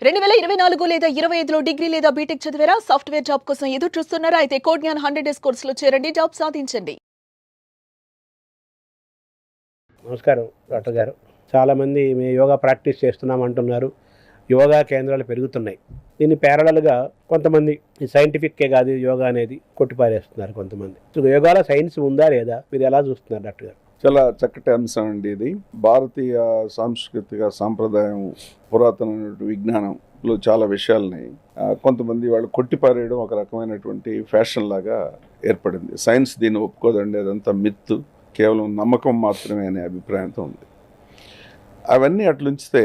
2024 లేదా 25లో డిగ్రీ లేదా బీటెక్ చదివారా? సాఫ్ట్‌వేర్ జాబ్ కోసం ఎదురు చూస్తున్నారా? అయితే కోడ్ జ్ఞాన్ 100 డేస్ కోర్సులో చేరండి, జాబ్ సాధించండి. నమస్కారం డాక్టర్ గారు. చాలామంది మేము యోగా ప్రాక్టీస్ చేస్తున్నాం అంటున్నారు. యోగా కేంద్రాలు పెరుగుతున్నాయి. దీన్ని ప్యారలల్గా కొంతమంది సైంటిఫిక్కే కాదు యోగా అనేది కొట్టిపారేస్తున్నారు కొంతమంది. యోగాలో సైన్స్ ఉందా లేదా, మీరు ఎలా చూస్తున్నారు డాక్టర్ గారు? చాలా చక్కటి అంశం అండి ఇది. భారతీయ సాంస్కృతిక సాంప్రదాయం, పురాతన విజ్ఞానంలో చాలా విషయాల్ని కొంతమంది వాళ్ళు కొట్టిపారేయడం ఒక రకమైనటువంటి ఫ్యాషన్ లాగా ఏర్పడింది. సైన్స్ దీన్ని ఒప్పుకోదండి, అదంతా మిత్తు, కేవలం నమ్మకం మాత్రమే అనే అభిప్రాయంతో ఉంది. అవన్నీ అట్లుంచితే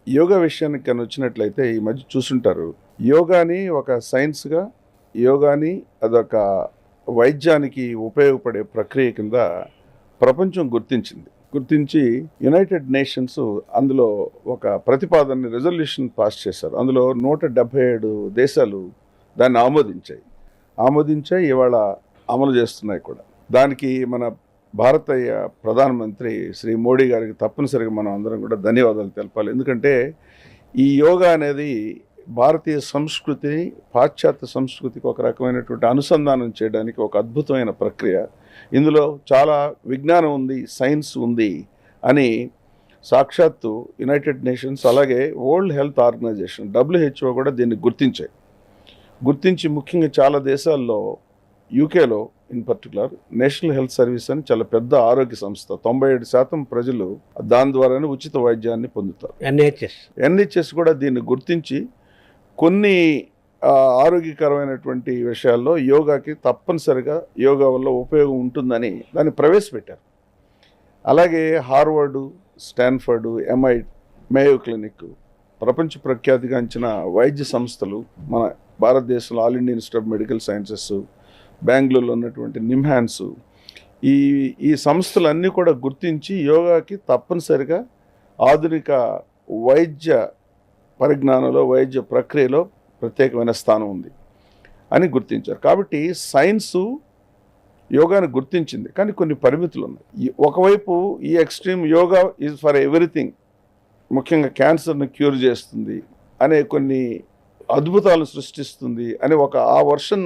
యోగా విషయానికి కానీ వచ్చినట్లయితే ఈ మధ్య చూసుంటారు, యోగాని ఒక సైన్స్గా, యోగాని అదొక వైద్యానికి ఉపయోగపడే ప్రక్రియ కింద ప్రపంచం గుర్తించి యునైటెడ్ నేషన్స్ అందులో ఒక ప్రతిపాదనని రెజల్యూషన్ పాస్ చేశారు. అందులో 177 దేశాలు దాన్ని ఆమోదించాయి, ఇవాళ అమలు చేస్తున్నాయి కూడా. దానికి మన భారతీయ ప్రధానమంత్రి శ్రీ మోడీ గారికి తప్పనిసరిగా మనం అందరం కూడా ధన్యవాదాలు తెలపాలి. ఎందుకంటే ఈ యోగా అనేది భారతీయ సంస్కృతిని పాశ్చాత్య సంస్కృతికి ఒక రకమైనటువంటి అనుసంధానం చేయడానికి ఒక అద్భుతమైన ప్రక్రియ. ఇందులో చాలా విజ్ఞానం ఉంది, సైన్స్ ఉంది అని సాక్షాత్తు యునైటెడ్ నేషన్స్, అలాగే వరల్డ్ హెల్త్ ఆర్గనైజేషన్ WHO కూడా దీన్ని గుర్తించి ముఖ్యంగా చాలా దేశాల్లో, యూకేలో in particular national health service అని చాలా పెద్ద ఆరోగ్య సంస్థ, 97% ప్రజలు దాని ద్వారానే ఉచిత వైద్యాన్ని పొందుతారు. NHS కూడా దీన్ని గుర్తించి కొన్ని ఆరోగ్యకరమైనటువంటి విషయాల్లో యోగాకి తప్పనిసరిగా యోగా వల్ల ఉపయోగం ఉంటుందని దాన్ని ప్రవేశపెట్టారు. అలాగే హార్వర్డు, స్టాన్ఫర్డు, మేయో క్లినిక్, ప్రపంచ ప్రఖ్యాతిగాంచిన వైద్య సంస్థలు, మన భారతదేశంలో all India institute of medical sciences, బెంగళూరులో ఉన్నటువంటి నిమ్హాన్స్, ఈ సంస్థలన్నీ కూడా గుర్తించి యోగాకి తప్పనిసరిగా ఆధునిక వైద్య పరిజ్ఞానంలో, వైద్య ప్రక్రియలో ప్రత్యేకమైన స్థానం ఉంది అని గుర్తించారు. కాబట్టి సైన్సు యోగాను గుర్తించింది, కానీ కొన్ని పరిమితులు ఉన్నాయి. ఒకవైపు ఈ extreme yoga is for everything, ముఖ్యంగా క్యాన్సర్ని క్యూర్ చేస్తుంది అనే కొన్ని అద్భుతాలను సృష్టిస్తుంది అని ఆ వర్షన్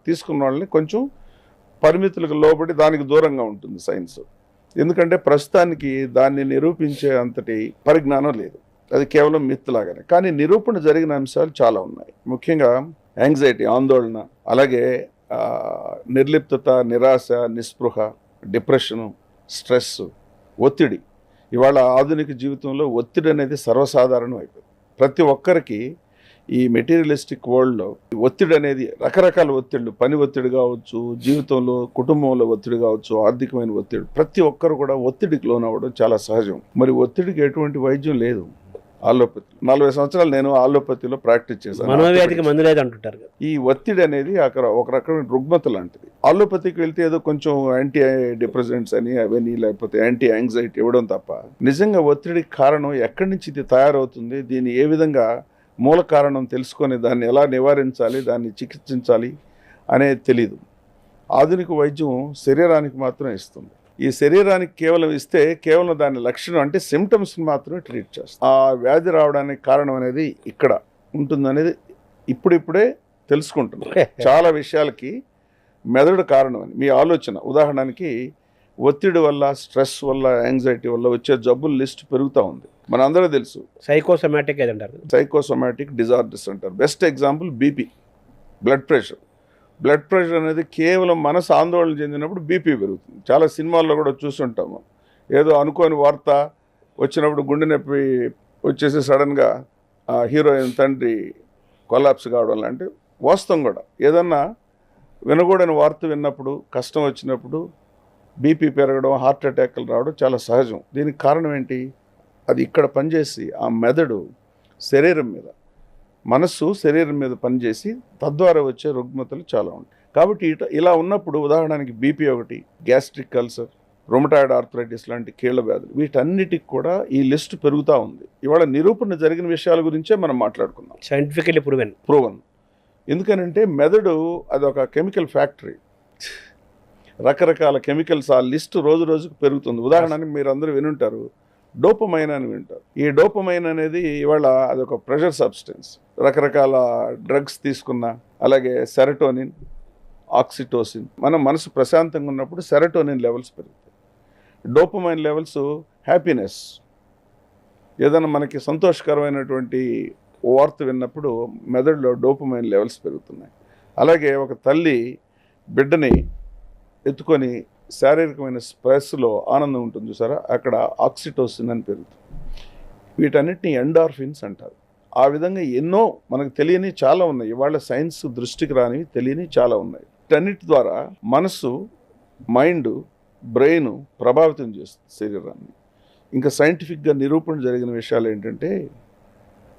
తీసుకున్న వాళ్ళని కొంచెం పరిమితులకు లోబడి దానికి దూరంగా ఉంటుంది సైన్స్. ఎందుకంటే ప్రస్తుతానికి దాన్ని నిరూపించే అంతటి పరిజ్ఞానం లేదు, అది కేవలం మిత్ లాగానే. కానీ నిరూపణ జరిగిన అంశాలు చాలా ఉన్నాయి. ముఖ్యంగా యాంగ్జైటీ, ఆందోళన, అలాగే నిర్లిప్తత, నిరాశ, నిస్పృహ, డిప్రెషను, స్ట్రెస్, ఒత్తిడి. ఇవాళ ఆధునిక జీవితంలో ఒత్తిడి అనేది సర్వసాధారణం అయిపోయింది. ప్రతి ఒక్కరికి ఈ మెటీరియలిస్టిక్ వరల్డ్లో ఒత్తిడి అనేది రకరకాల ఒత్తిళ్ళు, పని ఒత్తిడి కావచ్చు, జీవితంలో కుటుంబంలో ఒత్తిడి కావచ్చు, ఆర్థికమైన ఒత్తిడి, ప్రతి ఒక్కరు కూడా ఒత్తిడికి లోనవ్వడం చాలా సహజం. మరి ఒత్తిడికి ఎటువంటి వైద్యం లేదు. ఆలోపతి 40 సంవత్సరాలు నేను ఆలోపతిలో ప్రాక్టీస్ చేశాను. మనోవ్యాధికి మందు లేదు అంటుంటారు. ఈ ఒత్తిడి అనేది అక్కడ ఒక రకమైన రుగ్మత లాంటిది. ఆలోపతికి వెళ్తే ఏదో కొంచెం యాంటీ డిప్రెసెంట్స్ అని అవన్నీ, లేకపోతే యాంటీ యాంగ్జైటీ ఇవ్వడం తప్ప నిజంగా ఒత్తిడికి కారణం ఎక్కడి నుంచి ఇది తయారవుతుంది, దీన్ని ఏ విధంగా మూల కారణం తెలుసుకొని దాన్ని ఎలా నివారించాలి, దాన్ని చికిత్సించాలి అనేది తెలీదు. ఆధునిక వైద్యం శరీరానికి మాత్రం ఇస్తుంది. ఈ శరీరానికి కేవలం ఇస్తే కేవలం దాని లక్షణం అంటే సిమ్టమ్స్ని మాత్రమే ట్రీట్ చేస్తుంది. ఆ వ్యాధి రావడానికి కారణం అనేది ఇక్కడ ఉంటుందనేది ఇప్పుడిప్పుడే తెలుసుకుంటున్నాం. చాలా విషయాలకి మెదడు కారణం అని మీ ఆలోచన. ఉదాహరణకి ఒత్తిడి వల్ల, స్ట్రెస్ వల్ల, యాంగ్జైటీ వల్ల వచ్చే జబ్బుల లిస్ట్ పెరుగుతూ ఉంది. మన అందరూ తెలుసు, సైకోసోమాటిక్ డిజార్డర్స్ అంటారు. Best example BP, blood pressure అనేది కేవలం మనసు ఆందోళన చెందినప్పుడు బీపీ పెరుగుతుంది. చాలా సినిమాల్లో కూడా చూస్తుంటాము, ఏదో అనుకోని వార్త వచ్చినప్పుడు గుండె నొప్పి వచ్చేసి సడన్గా హీరోయిన్ తండ్రి కొలాప్స్ కావడం లాంటి వాస్తవం కూడా. ఏదన్నా వినకూడని వార్త విన్నప్పుడు, కష్టం వచ్చినప్పుడు బీపీ పెరగడం, హార్ట్ అటాక్లు రావడం చాలా సహజం. దీనికి కారణం ఏంటి? అది ఇక్కడ పనిచేసి ఆ మెదడు శరీరం మీద, మనస్సు శరీరం మీద పనిచేసి తద్వారా వచ్చే రుగ్మతలు చాలా ఉంటాయి. కాబట్టి ఇలా ఉన్నప్పుడు ఉదాహరణకి బీపీ ఒకటి, గ్యాస్ట్రిక్ అల్సర్, రొమటాయిడ్ ఆర్థరైటిస్ లాంటి కీళ్ల వ్యాధులు, వీటన్నిటికి కూడా ఈ లిస్ట్ పెరుగుతూ ఉంది. ఇవాళ నిరూపణ జరిగిన విషయాల గురించే మనం మాట్లాడుకున్నాం, సైంటిఫికల్లీ ప్రూవన్. ఎందుకనంటే మెదడు అదొక కెమికల్ ఫ్యాక్టరీ, రకరకాల కెమికల్స్, ఆ లిస్ట్ రోజు రోజుకు పెరుగుతుంది. ఉదాహరణకి మీరు అందరూ వినుంటారు, డోపమైన్ అని వింటారు. ఈ డోపమైన్ అనేది ఇవాళ అదొక ప్రెషర్ సబ్స్టెన్స్. రకరకాల డ్రగ్స్ తీసుకున్నా, అలాగే సెరటోనిన్, ఆక్సిటోసిన్, మన మనసు ప్రశాంతంగా ఉన్నప్పుడు సెరటోనిన్ లెవెల్స్ పెరుగుతాయి. డోపమైన్ లెవెల్స్ హ్యాపీనెస్, ఏదైనా మనకి సంతోషకరమైనటువంటి వార్త విన్నప్పుడు మెదడులో డోపమైన్ లెవెల్స్ పెరుగుతున్నాయి. అలాగే ఒక తల్లి బిడ్డని ఎత్తుకొని శారీరకమైన స్ట్రెస్లో ఆనందం ఉంటుంది చూసారా, అక్కడ ఆక్సిటోసిన్ అని పెరుగుతుంది. వీటన్నిటిని ఎండార్ఫిన్స్ అంటారు. ఆ విధంగా ఎన్నో మనకు తెలియని చాలా ఉన్నాయి. ఇవాళ సైన్స్ దృష్టికి రానివి తెలియని చాలా ఉన్నాయి. వీటన్నిటి ద్వారా మనసు, మైండ్, బ్రెయిన్ ప్రభావితం చేస్తుంది శరీరాన్ని. ఇంకా సైంటిఫిక్గా నిరూపణ జరిగిన విషయాలు ఏంటంటే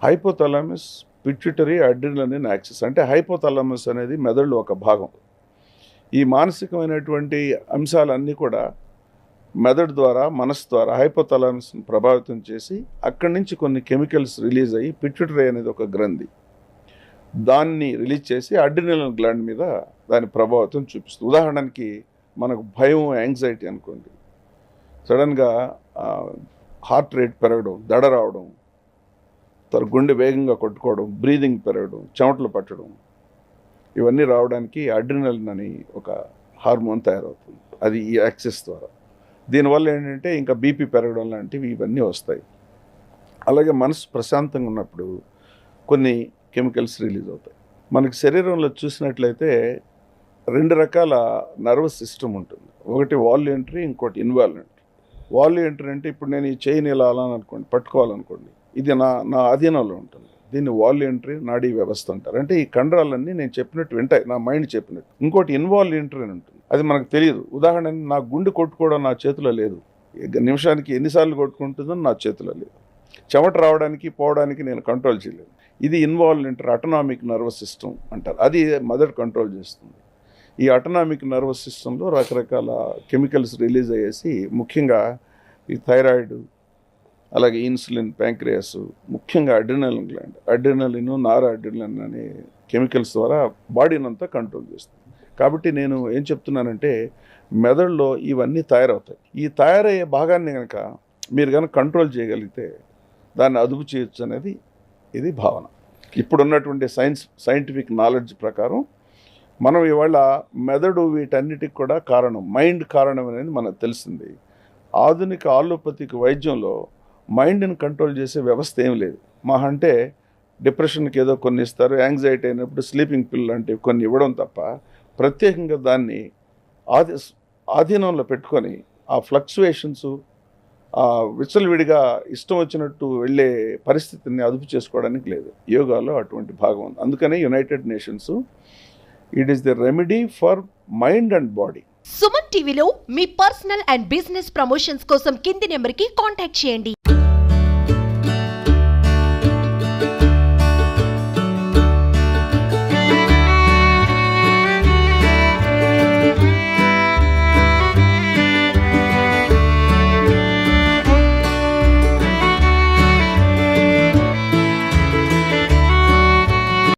హైపోథాలమస్, పిట్యూటరీ, అడ్రినలిన్ యాక్సిస్. అంటే హైపోథాలమస్ అనేది మెదడులో ఒక భాగం. ఈ మానసికమైనటువంటి అంశాలన్నీ కూడా మెదడు ద్వారా, మనసు ద్వారా హైపోథాలమస్ని ప్రభావితం చేసి అక్కడి నుంచి కొన్ని కెమికల్స్ రిలీజ్ అయ్యి పిట్యూటరీ అనేది ఒక గ్రంథి, దాన్ని రిలీజ్ చేసి అడ్రినలిన్ గ్లాండ్ మీద దాని ప్రభావితం చూపిస్తుంది. ఉదాహరణకి మనకు భయం, యాంగ్జైటీ అనుకోండి, సడన్గా హార్ట్ రేట్ పెరగడం, దడ రావడం, గుండె వేగంగా కొట్టుకోవడం, బ్రీదింగ్ పెరగడం, చెమటలు పట్టడం, ఇవన్నీ రావడానికి అడ్రినలిన్ అని ఒక హార్మోన్ తయారవుతుంది. అది ఈ యాక్సిస్ ద్వారా. దీనివల్ల ఏంటంటే ఇంకా బీపీ పెరగడం లాంటివి ఇవన్నీ వస్తాయి. అలాగే మనసు ప్రశాంతంగా ఉన్నప్పుడు కొన్ని కెమికల్స్ రిలీజ్ అవుతాయి. మనకి శరీరంలో చూసినట్లయితే 2 రకాల నర్వస్ సిస్టమ్ ఉంటుంది. ఒకటి వాల్యూంటరీ, ఇంకోటి ఇన్వాల్యూంటరీ. వాల్యూంటరీ అంటే ఇప్పుడు నేను ఈ చైన్ ఇలా అనుకోండి, పట్టుకోవాలనుకోండి, ఇది నా అధీనంలో ఉంటుంది. దీన్ని వాల్యూంటరీ నాడీ వ్యవస్థ అంటారు. అంటే ఈ కండరాలన్నీ నేను చెప్పినట్టు వింటాయి, నా మైండ్ చెప్పినట్టు. ఇంకోటి ఇన్వాల్యూంటరీ అని ఉంటుంది, అది మనకు తెలియదు. ఉదాహరణకి నా గుండె కొట్టుకోవడం నా చేతిలో లేదు, నిమిషానికి ఎన్నిసార్లు కొట్టుకుంటుందో నా చేతిలో లేదు. చెమట రావడానికి పోవడానికి నేను కంట్రోల్ చేయలేదు. ఇది ఇన్వాల్యూంటరీ అటోనామిక్ నర్వస్ సిస్టమ్ అంటారు. అది మెదడు కంట్రోల్ చేస్తుంది. ఈ అటోనామిక్ నర్వస్ సిస్టంలో రకరకాల కెమికల్స్ రిలీజ్ అయ్యేసి ముఖ్యంగా ఈ థైరాయిడ్, అలాగే ఇన్సులిన్, ప్యాంక్రియాస్, ముఖ్యంగా అడ్రినలిన్ గ్లాండ్, అడ్రినలిన్, నార్ అడ్రినలిన్ అనే కెమికల్స్ ద్వారా బాడీని అంతా కంట్రోల్ చేస్తుంది. కాబట్టి నేను ఏం చెప్తున్నానంటే మెదడులో ఇవన్నీ తయారవుతాయి. ఈ తయారయ్యే భాగాన్ని కనుక మీరు కనుక కంట్రోల్ చేయగలిగితే దాన్ని అదుపు చేయొచ్చు అనేది ఇది భావన. ఇప్పుడున్నటువంటి సైంటిఫిక్ నాలెడ్జ్ ప్రకారం మనం ఇవాళ మెదడు వీటన్నిటికి కూడా కారణం, మైండ్ కారణం అనేది మనకు తెలిసింది. ఆధునిక ఆలోపతిక్ వైద్యంలో మైండ్ని కంట్రోల్ చేసే వ్యవస్థ ఏం లేదు. అంటే డిప్రెషన్కి ఏదో కొన్ని ఇస్తారు, యాంగ్జైటీ అయినప్పుడు స్లీపింగ్ పిల్ లాంటివి కొన్ని ఇవ్వడం తప్ప ప్రత్యేకంగా దాన్ని ఆధీనంలో పెట్టుకొని ఆ ఫ్లక్చువేషన్స్, విచ్చలవిడిగా ఇష్టం వచ్చినట్టు వెళ్ళే పరిస్థితిని అదుపు చేసుకోవడానికి లేదు. యోగాలో అటువంటి భాగం ఉంది. అందుకనే United nations it is the remedy for mind and body. Suman టీవీలో మీ పర్సనల్ అండ్ బిజినెస్ ప్రమోషన్స్ కోసం కింది నెంబర్కి కాంటాక్ట్ చేయండి.